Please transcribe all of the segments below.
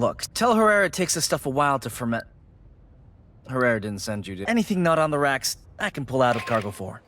Look, tell Herrera it takes this stuff a while to ferment. Herrera didn't send you to... Anything not on the racks, I can pull out of cargo for.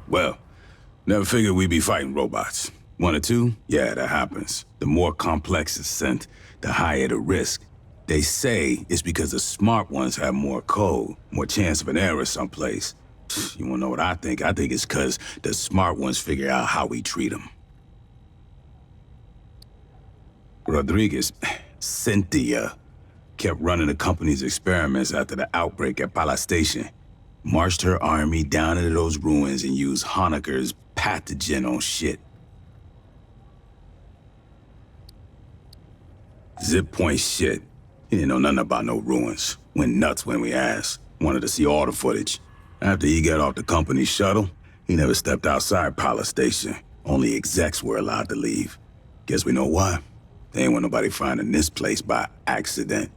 Well, never figured we'd be fighting robots. 1 or 2? Yeah, that happens. The more complex the scent, the higher the risk. They say it's because the smart ones have more code, more chance of an error someplace. You wanna know what I think? I think it's because the smart ones figure out how we treat them. Rodriguez, Cynthia, kept running the company's experiments after the outbreak at Pala Station. Marched her army down into those ruins and used Honecker's pathogen on shit. Zip point shit. He didn't know nothing about no ruins. Went nuts when we asked. Wanted to see all the footage. After he got off the company shuttle, he never stepped outside Pala Station. Only execs were allowed to leave. Guess we know why. They ain't want nobody finding this place by accident.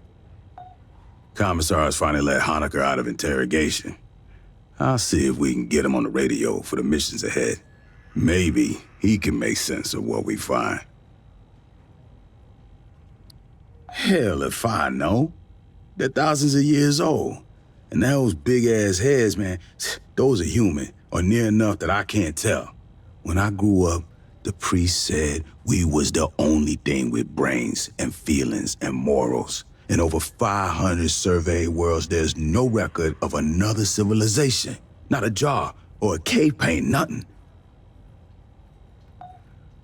Commissars finally let Honecker out of interrogation. I'll see if we can get him on the radio for the missions ahead. Maybe he can make sense of what we find. Hell if I know. They're thousands of years old. And those big-ass heads, man, those are human, or near enough that I can't tell. When I grew up, the priest said we was the only thing with brains and feelings and morals. In over 500 surveyed worlds, there's no record of another civilization. Not a jar or a cave paint, nothing.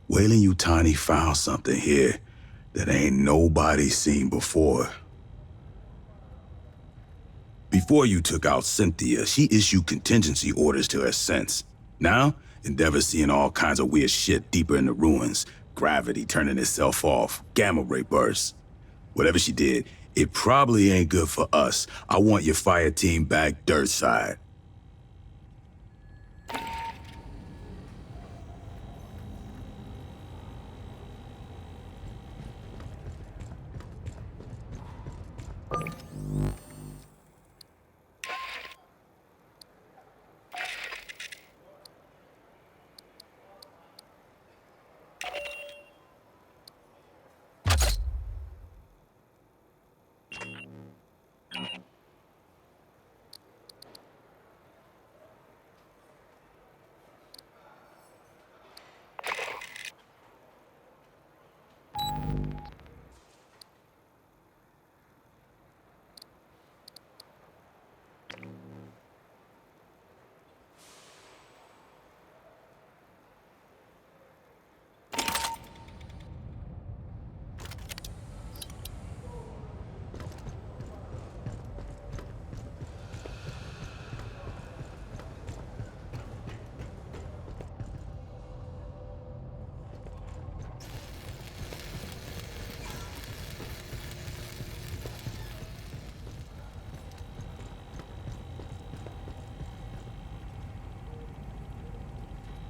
Weyland-Yutani found something here that ain't nobody seen before. Before you took out Cynthia, she issued contingency orders to her sense. Now, Endeavor's seeing all kinds of weird shit deeper in the ruins. Gravity turning itself off, gamma ray bursts. Whatever she did, it probably ain't good for us. I want your fire team back dirt side.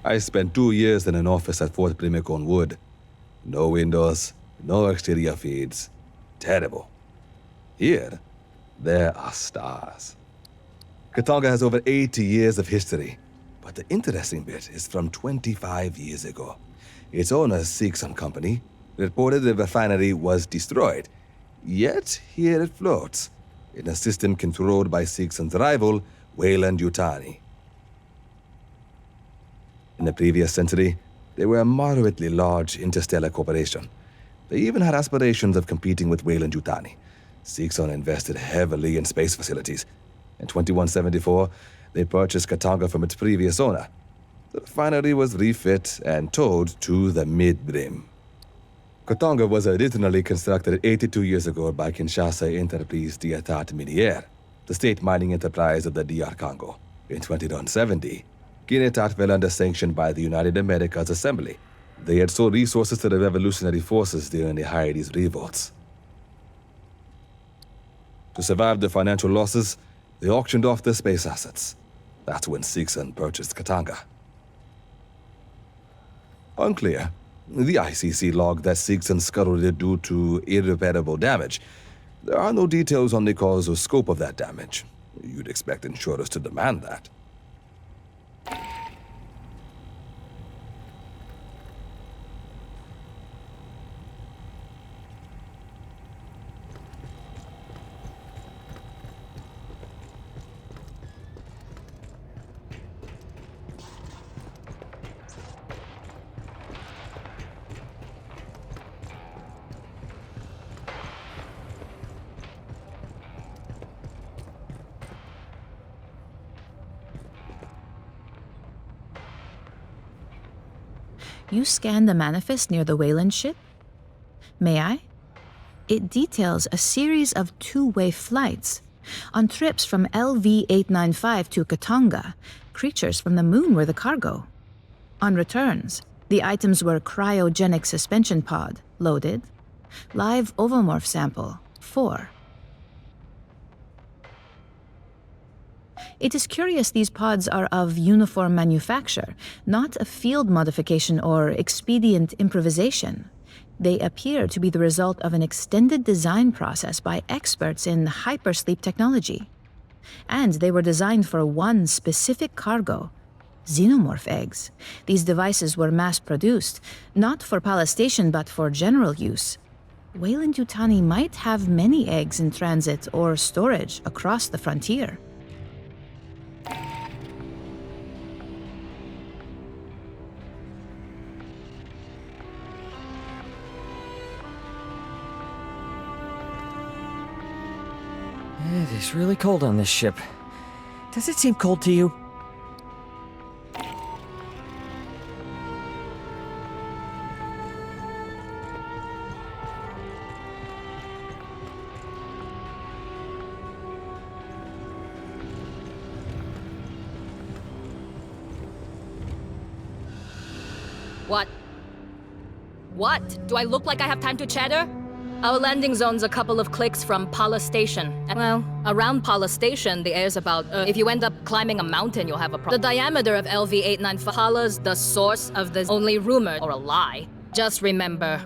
I spent 2 years in an office at Fort Primicon Wood. No windows, no exterior feeds. Terrible. Here, there are stars. Katanga has over 80 years of history, but the interesting bit is from 25 years ago. Its owner, Seekson Company, reported the refinery was destroyed, yet here it floats, in a system controlled by Seekson's rival, Weyland-Yutani. In the previous century, they were a moderately large interstellar corporation. They even had aspirations of competing with Weyland-Yutani. Seekson invested heavily in space facilities. In 2174, they purchased Katanga from its previous owner. The refinery was refit and towed to the mid-brim. Katanga was originally constructed 82 years ago by Kinshasa Entreprise d'État Minière, the state mining enterprise of the DR Congo. In 2170, Kinetat fell under sanction by the United Americas Assembly. They had sold resources to the revolutionary forces during the Haiti's revolts. To survive the financial losses, they auctioned off their space assets. That's when Seekson purchased Katanga. Unclear. The ICC logged that Seekson scuttled it due to irreparable damage. There are no details on the cause or scope of that damage. You'd expect insurers to demand that. You scanned the manifest near the Wayland ship? May I? It details a series of two-way flights. On trips from LV-895 to Katanga, creatures from the moon were the cargo. On returns, the items were cryogenic suspension pod, loaded. Live ovomorph sample, 4. It is curious these pods are of uniform manufacture, not a field modification or expedient improvisation. They appear to be the result of an extended design process by experts in hypersleep technology. And they were designed for one specific cargo, xenomorph eggs. These devices were mass-produced, not for palestation but for general use. Weyland-Yutani might have many eggs in transit or storage across the frontier. It is really cold on this ship. Does it seem cold to you? What? What? Do I look like I have time to chatter? Our landing zone's a couple of clicks from Pala Station. Well, around Pala Station, the air's about, if you end up climbing a mountain, you'll have a problem. The diameter of LV-895 Pala's the source of the only rumor, or a lie. Just remember,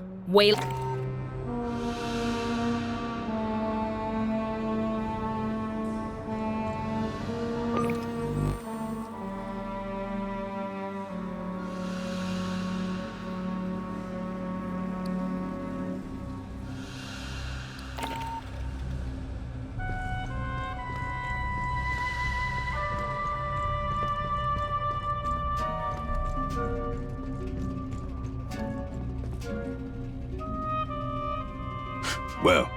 Well,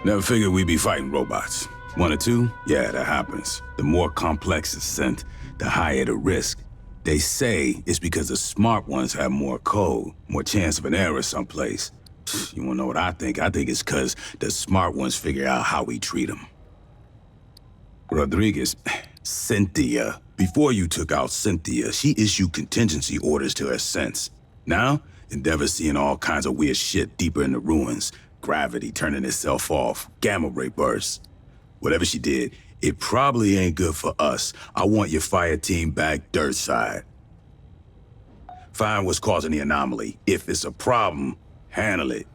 never figured we'd be fighting robots. 1 or 2? Yeah, that happens. The more complex the scent, the higher the risk. They say it's because the smart ones have more code, more chance of an error someplace. You wanna know what I think? I think it's because the smart ones figure out how we treat them. Rodriguez, Cynthia. Before you took out Cynthia, she issued contingency orders to her sense. Now, Endeavor's seeing all kinds of weird shit deeper in the ruins. Gravity turning itself off, gamma ray bursts. Whatever she did, it probably ain't good for us. I want your fire team back dirt side. Find what's causing the anomaly. If it's a problem, Handle it.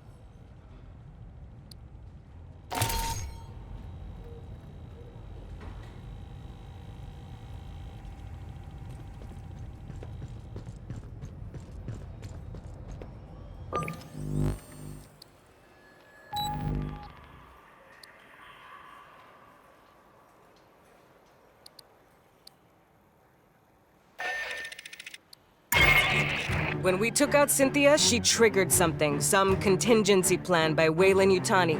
When we took out Cynthia, she triggered something, some contingency plan by Weyland-Yutani.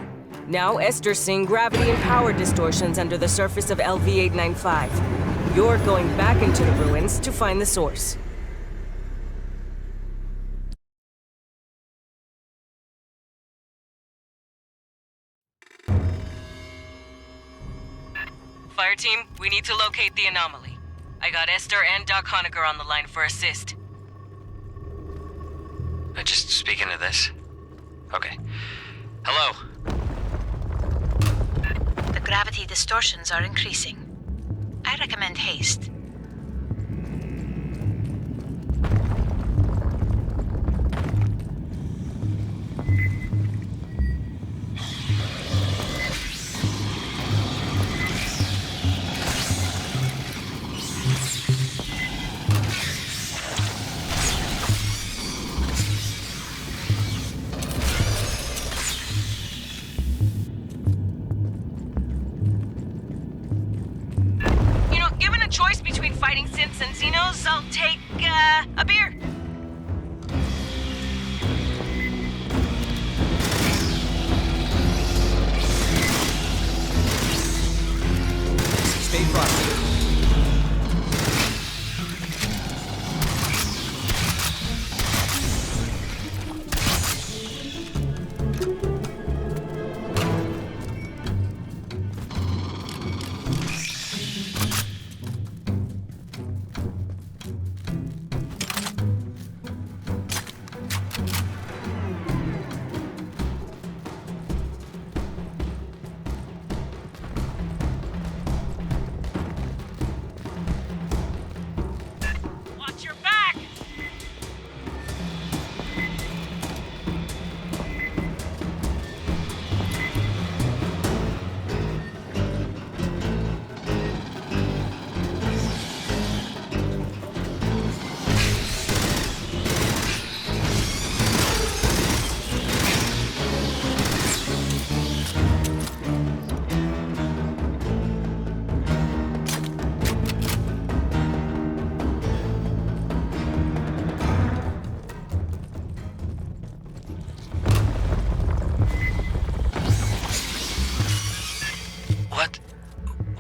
Now Esther's seeing gravity and power distortions under the surface of LV-895. You're going back into the ruins to find the source. Fireteam, we need to locate the anomaly. I got Esther and Doc Honecker on the line for assist. Just speak into this. Okay. Hello? The gravity distortions are increasing. I recommend haste. Choice between fighting synths and Xenos, I'll take, a beer. Stay frosty.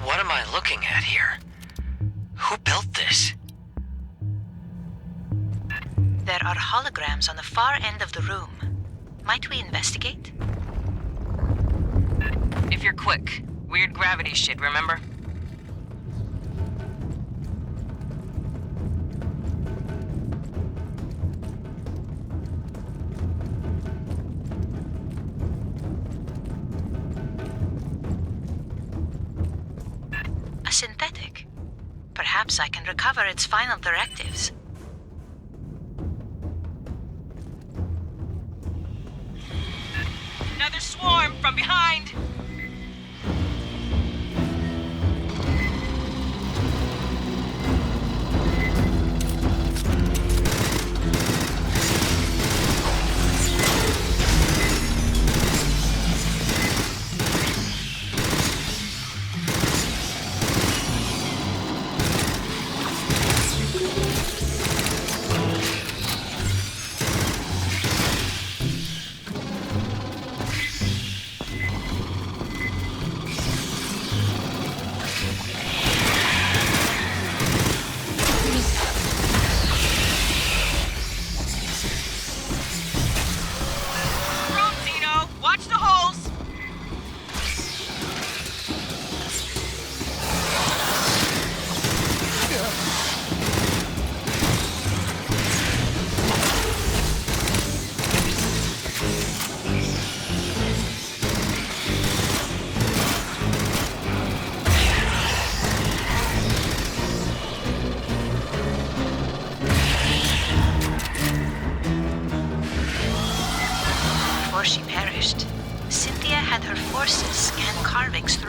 What am I looking at here? Who built this? There are holograms on the far end of the room. Might we investigate? If you're quick. Weird gravity shit, remember? A synthetic. Perhaps I can recover its final directives. Another swarm from behind!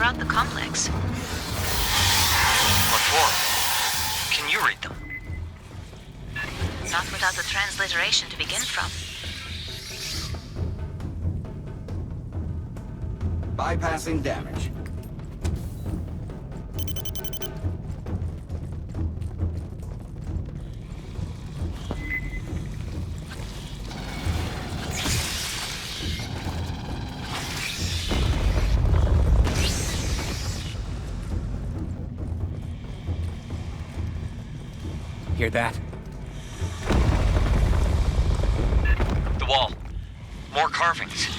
throughout the complex. What for? Can you read them? Not without the transliteration to begin from. Bypassing damage. Hear that? The wall. More carvings.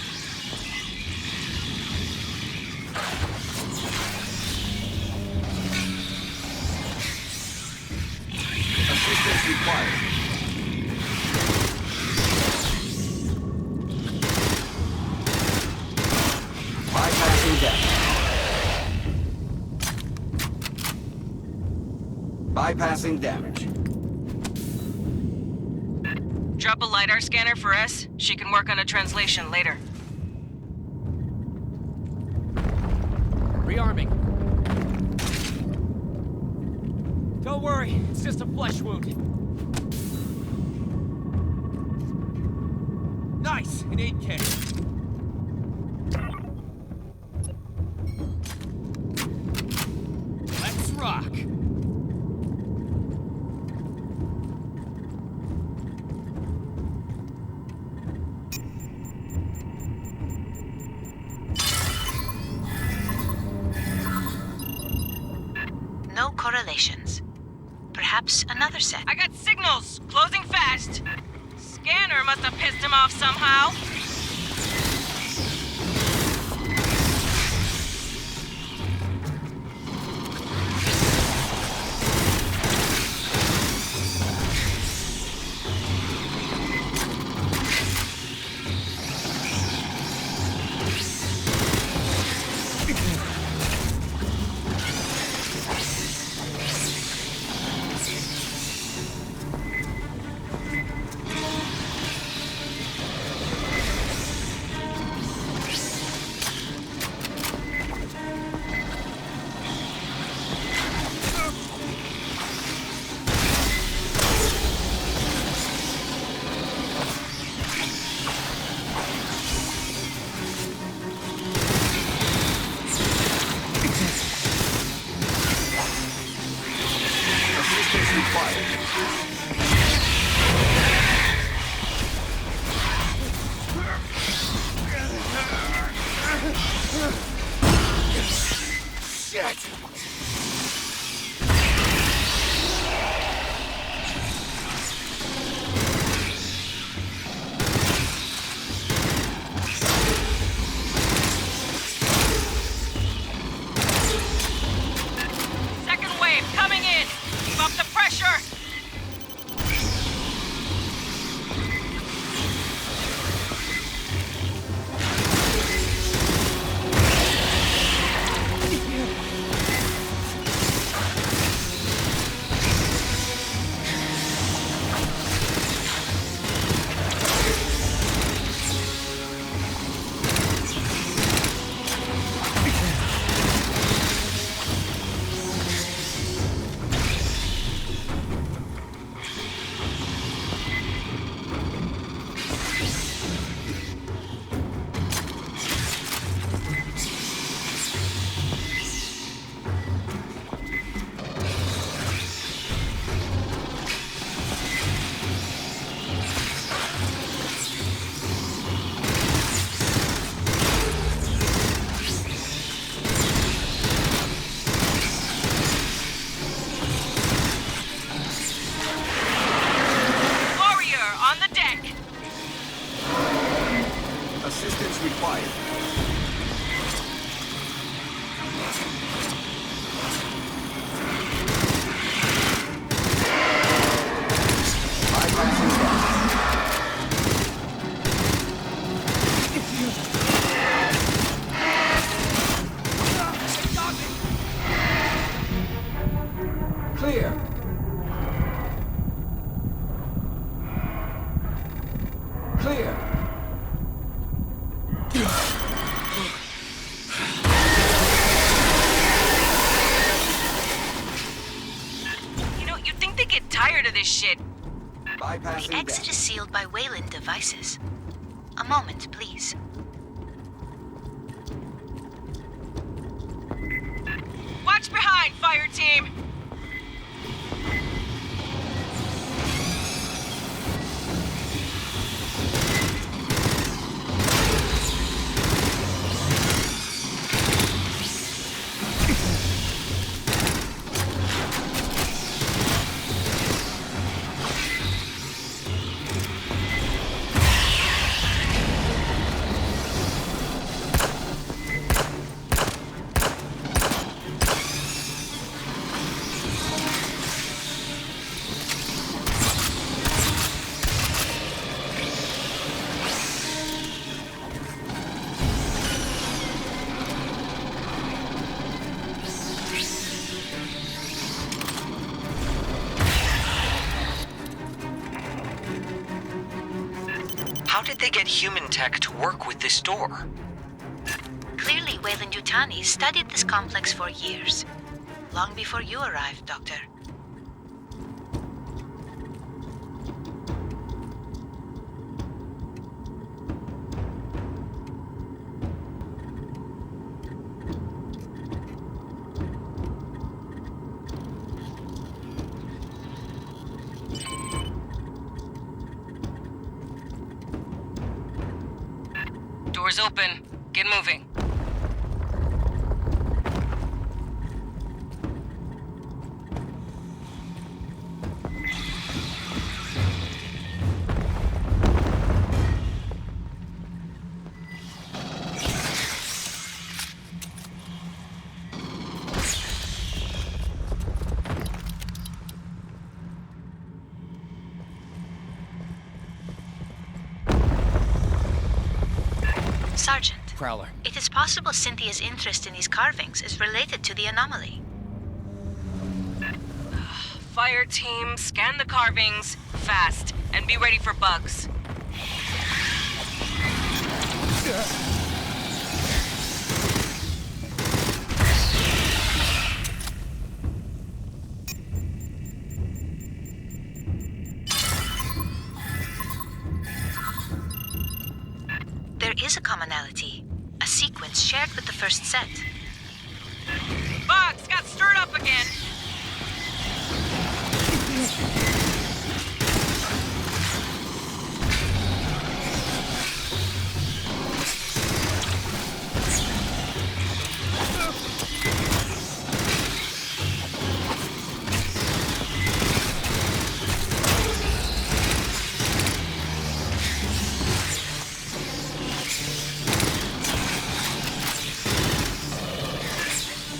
Assistance required. Bypassing damage. Bypassing damage. Drop a LiDAR scanner for S. She can work on a translation later. Rearming. Don't worry, it's just a flesh wound. Nice, an 8K. Let's rock. No correlations. Perhaps another set. I got signals! Closing fast! Scanner must have pissed him off somehow. this shit. Bypassing The exit is sealed by Wayland devices. A moment, please. Watch behind, Fireteam! How did they get human tech to work with this door? Clearly, Wayland Yutani studied this complex for years. Long before you arrived, Doctor. Doors open. Get moving. Sergeant, Prowler. it is possible Cynthia's interest in these carvings is related to the anomaly. Fireteam, scan the carvings, fast, and be ready for bugs. There is a commonality, a sequence shared with the first set. Bugs got stirred up again!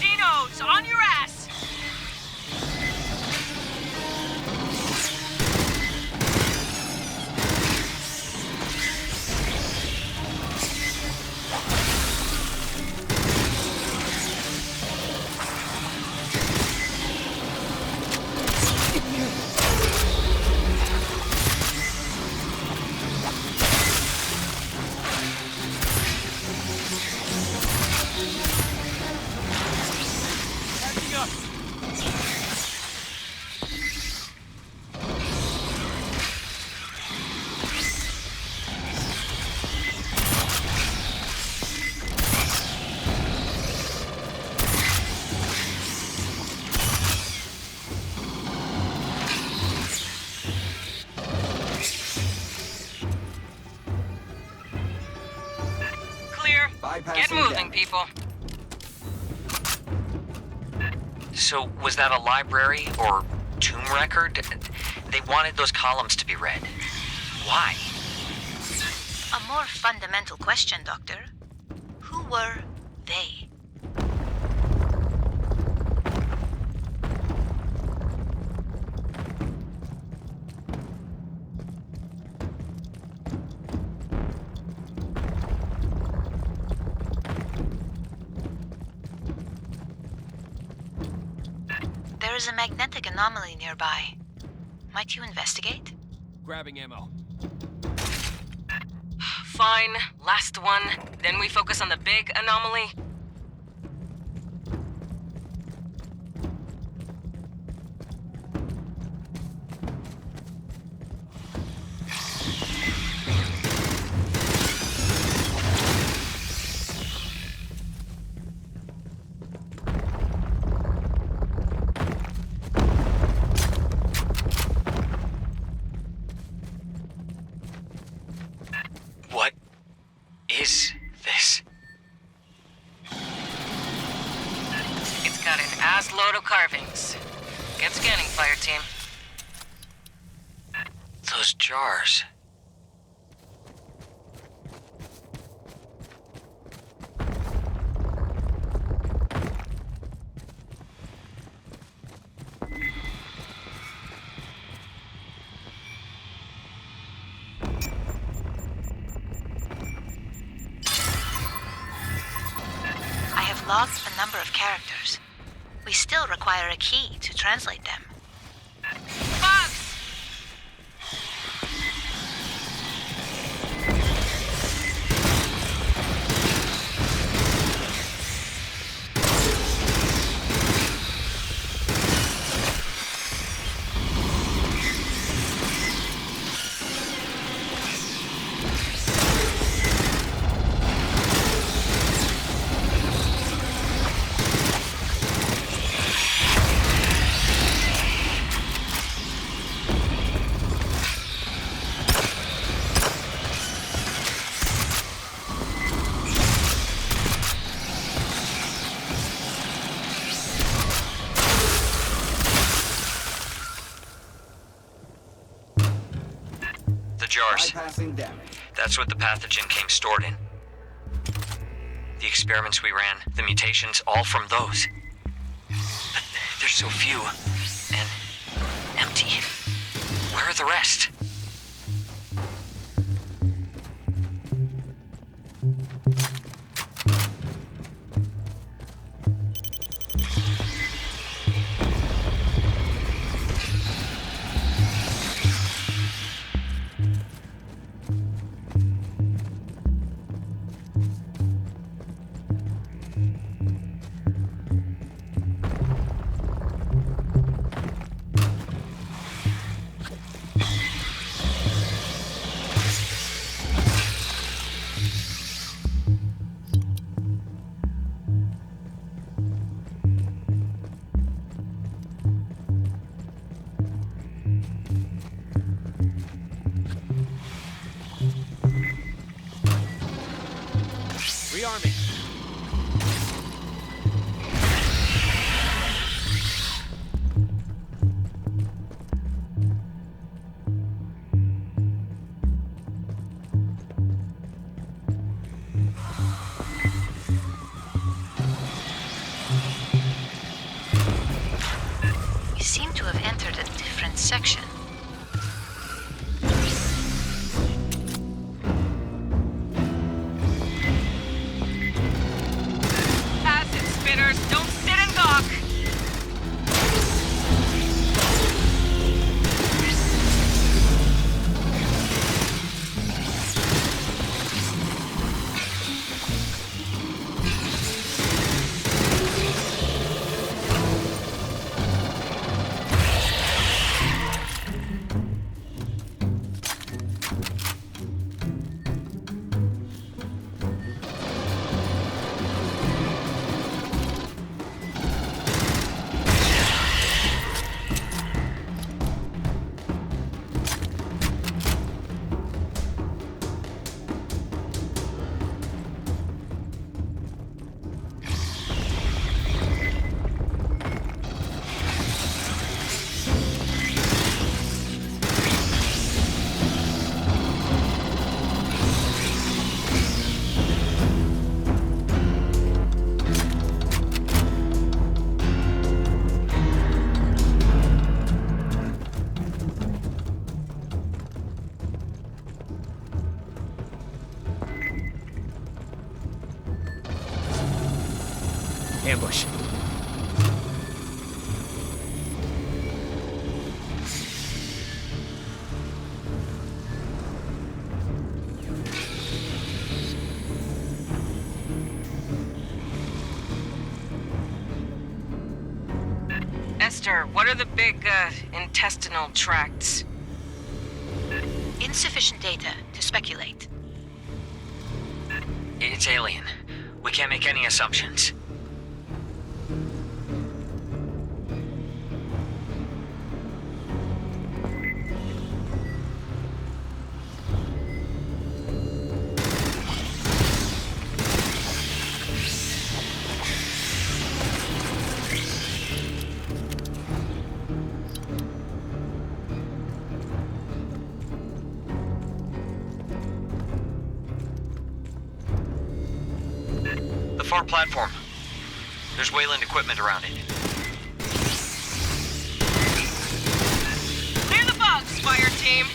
Dinos, on your ass! Clear. Get moving, people. So, was that a library or tomb record? They wanted those columns to be read. Why? A more fundamental question, Doctor. Who were they? There is a magnetic anomaly nearby. Might you investigate? Grabbing ammo. Fine, last one. Then we focus on the big anomaly. last load of carvings. Get scanning, Fireteam. Those jars. I have logged a number of characters. We still require a key to translate them. Bugs! Jars. Bypassing damage. That's what the pathogen came stored in. The experiments we ran, the mutations, all from those. But there's so few. And empty. Where are the rest? Rearming. You seem to have entered a different section. Acid spitters, don't sit and gawk! Ambush. Esther, what are the big, intestinal tracts? Insufficient data to speculate. It's alien. We can't make any assumptions. Far platform. There's Wayland equipment around it. Clear the bugs, Fireteam!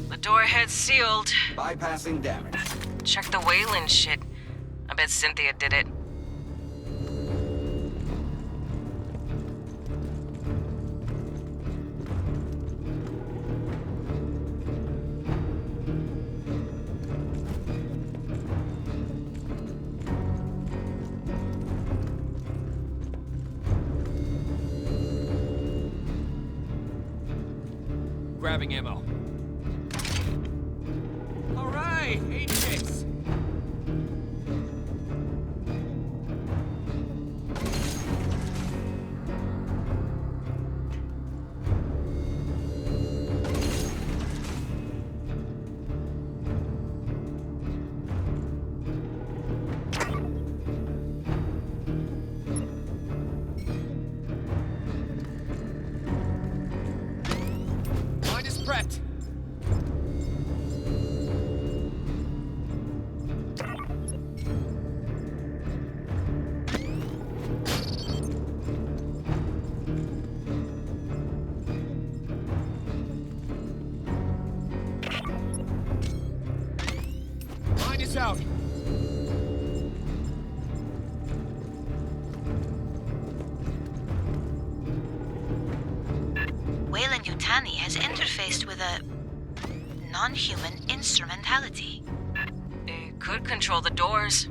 The door ahead's sealed. Bypassing damage. Check the Wayland shit. I bet Cynthia did it. Grabbing ammo. All right, 8 hits. Mine is prepped. Mine is out. Wayland Yutani has interfaced with a non-human instrumentality. It could control the doors.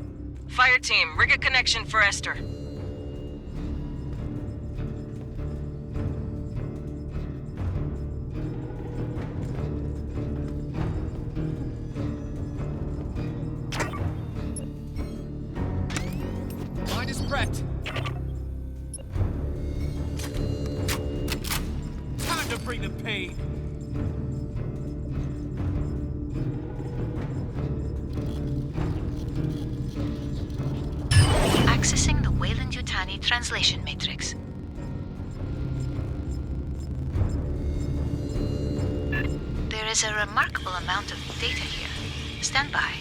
Fireteam, rig a connection for Esther. Mine is prepped. Time to bring the pain. Accessing the Wayland Yutani translation matrix. There is a remarkable amount of data here. Stand by.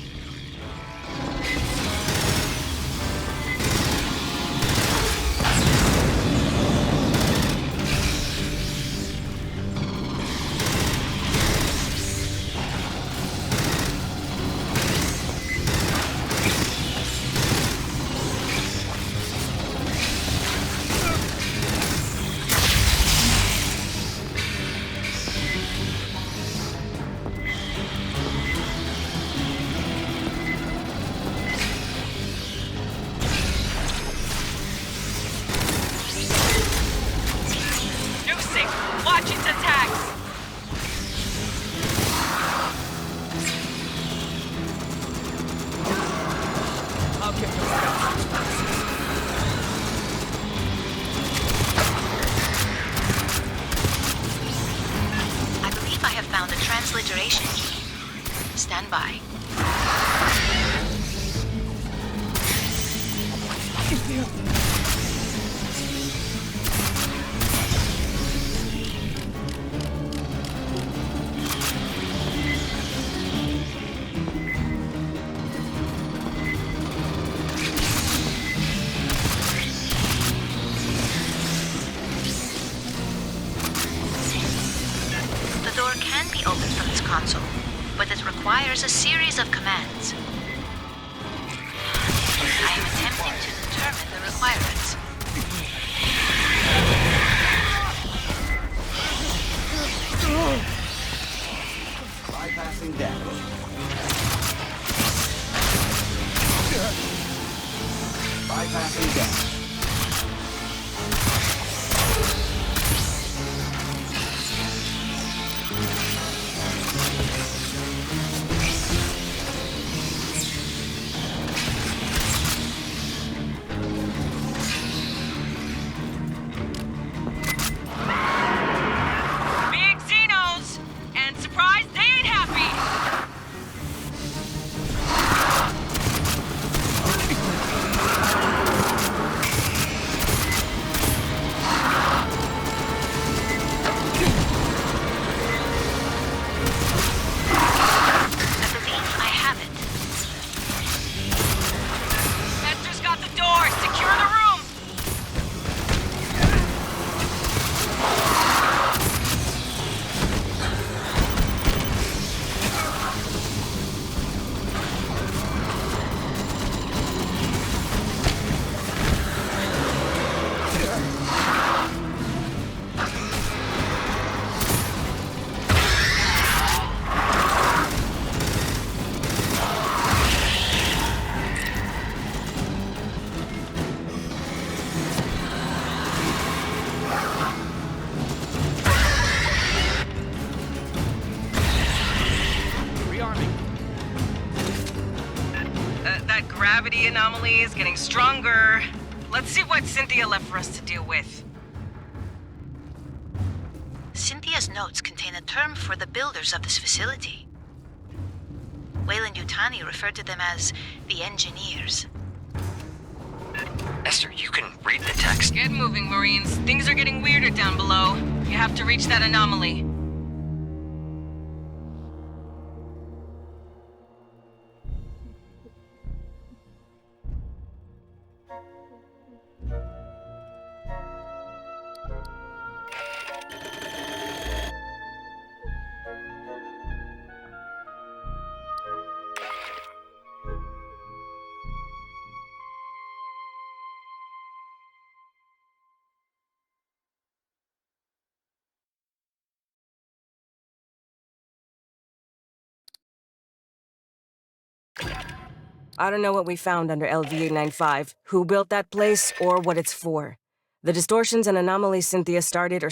Watch its attacks! I'll get those guys. I believe I have found a transliteration key. Stand by. The door can be opened from its console, but it requires a series of commands. I am attempting to determine the requirements. Bypassing damage. Bypassing damage. Big Xenos! And surprise, they ain't happy! anomalies, getting stronger. Let's see what Cynthia left for us to deal with. Cynthia's notes contain a term for the builders of this facility. Weyland-Yutani referred to them as the engineers. Esther, you can read the text. Get moving, Marines. Things are getting weirder down below. You have to reach that anomaly. I don't know what we found under LV-895, who built that place, or what it's for. The distortions and anomalies Cynthia started are